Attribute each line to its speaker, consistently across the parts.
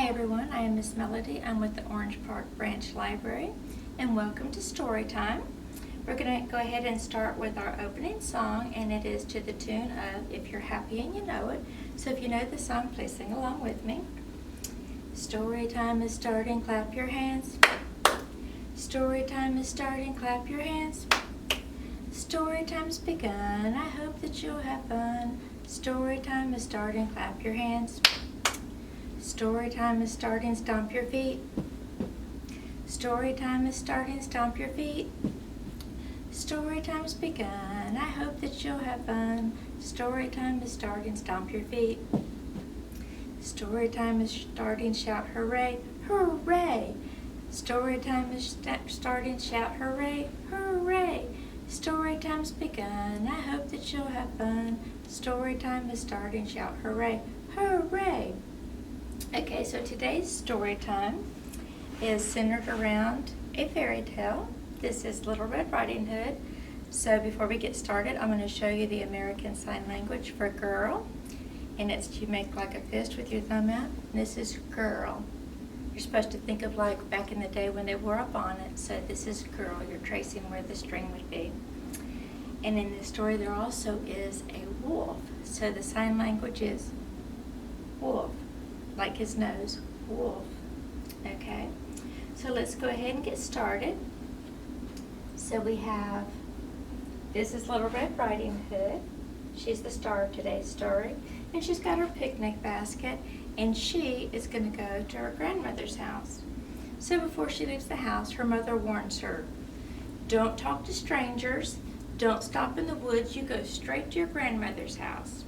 Speaker 1: Hi everyone, I am Miss Melody. I'm with the Orange Park Branch Library and welcome to Story Time. We're going to go ahead and start with our opening song, and it is to the tune of If You're Happy and You Know It. So if you know the song, please sing along with me. Story time is starting, clap your hands. Story time is starting, clap your hands. Story time's begun, I hope that you'll have fun. Story time is starting, clap your hands. Story time is starting, stomp your feet. Story time is starting, stomp your feet. Story time's begun, I hope that you'll have fun. Story time is starting, stomp your feet. Story time is starting, shout hooray, hooray. Story time is starting, shout hooray, hooray. Story time's begun, I hope that you'll have fun. Story time is starting, shout hooray, hooray. Okay, so today's story time is centered around a fairy tale. This is Little Red Riding Hood. So before we get started, I'm going to show you the American Sign Language for girl. And it's you make like a fist with your thumb out. And this is girl. You're supposed to think of like back in the day when they wore a bonnet. So this is girl. You're tracing where the string would be. And in this story there also is a wolf. So the sign language is wolf. Like his nose, wolf. Okay, so let's go ahead and get started. So we have, this is Little Red Riding Hood. She's the star of today's story. And she's got her picnic basket, and she is going to go to her grandmother's house. So before she leaves the house, her mother warns her, don't talk to strangers, don't stop in the woods, you go straight to your grandmother's house.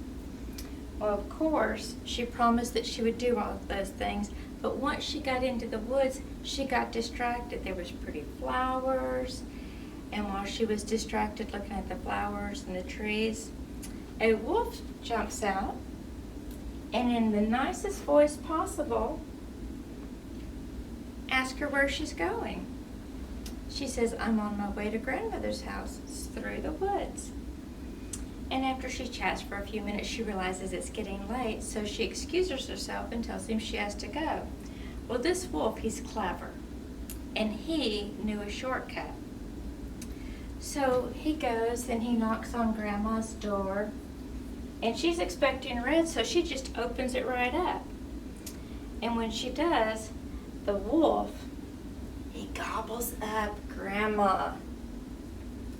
Speaker 1: Well, of course, she promised that she would do all of those things, but once she got into the woods, she got distracted. There was pretty flowers, and while she was distracted looking at the flowers and the trees, a wolf jumps out, and in the nicest voice possible, asks her where she's going. She says, I'm on my way to grandmother's house. It's through the woods. And after she chats for a few minutes, she realizes it's getting late, so she excuses herself and tells him she has to go. Well, this wolf, he's clever, and he knew a shortcut. So he goes and he knocks on Grandma's door, and she's expecting red, so she just opens it right up. And when she does, the wolf, he gobbles up Grandma.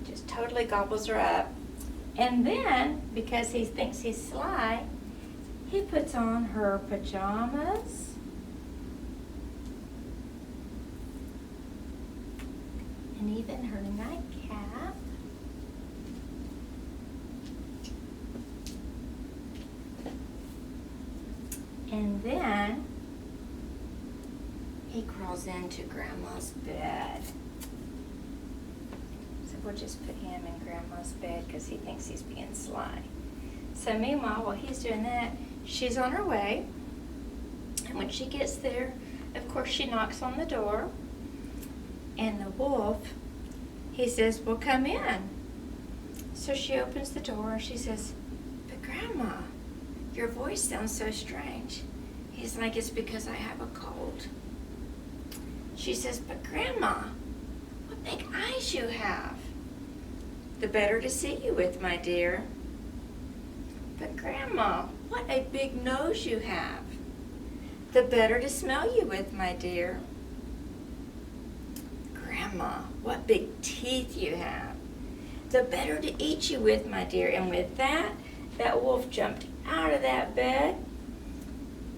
Speaker 1: Just totally gobbles her up. And then, because he thinks he's sly, he puts on her pajamas, and even her nightcap, and then he crawls into Grandma's bed. We'll just put him in Grandma's bed because he thinks he's being sly. So meanwhile, while he's doing that, she's on her way. And when she gets there, of course, she knocks on the door. And the wolf, he says, well, come in. So she opens the door and she says, but Grandma, your voice sounds so strange. He's like, it's because I have a cold. She says, but Grandma, what big eyes you have. The better to see you with, my dear. But Grandma, what a big nose you have. The better to smell you with, my dear. Grandma, what big teeth you have. The better to eat you with, my dear. And with that, that wolf jumped out of that bed,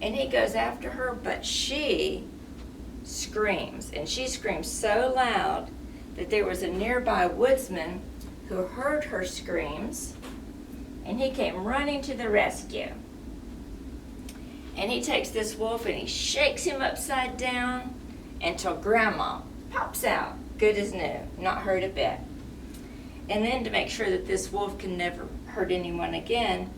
Speaker 1: and he goes after her, but she screams. And she screams so loud that there was a nearby woodsman who heard her screams, and he came running to the rescue. And he takes this wolf and he shakes him upside down until Grandma pops out, good as new, not hurt a bit. And then to make sure that this wolf can never hurt anyone again,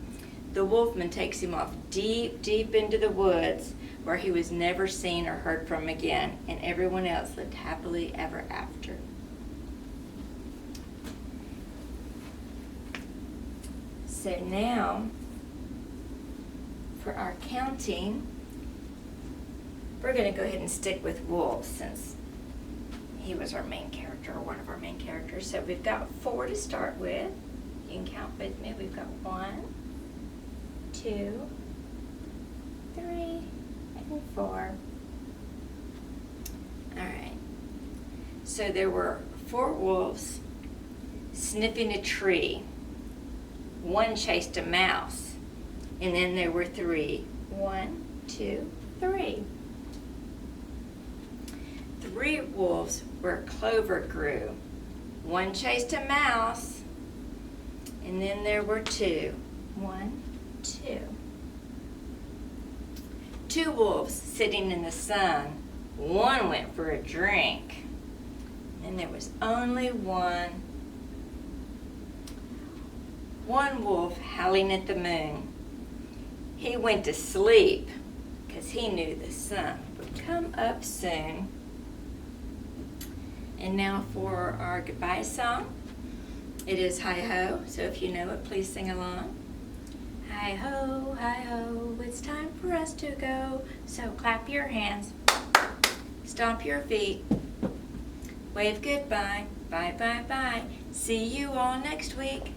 Speaker 1: the wolfman takes him off deep, deep into the woods where he was never seen or heard from again, and everyone else lived happily ever after. So now, for our counting, We're going to go ahead and stick with wolves since he was our main character, or one of our main characters. So we've got 4 to start with. You can count with me. We've got 1, 2, 3, and 4. All right. So there were 4 wolves sniffing a tree. 1 chased a mouse. And then there were 3. 1, 2, 3. 3 wolves where clover grew. 1 chased a mouse. And then there were 2. 1, 2. 2 wolves sitting in the sun. 1 went for a drink. And there was only 1. 1 wolf howling at the moon. He went to sleep because he knew the sun would come up soon. And now for our goodbye song. It is Hi-Ho, so if you know it, please sing along. Hi-ho, hi-ho, it's time for us to go. So clap your hands, stomp your feet, wave goodbye, bye, bye, bye. See you all next week.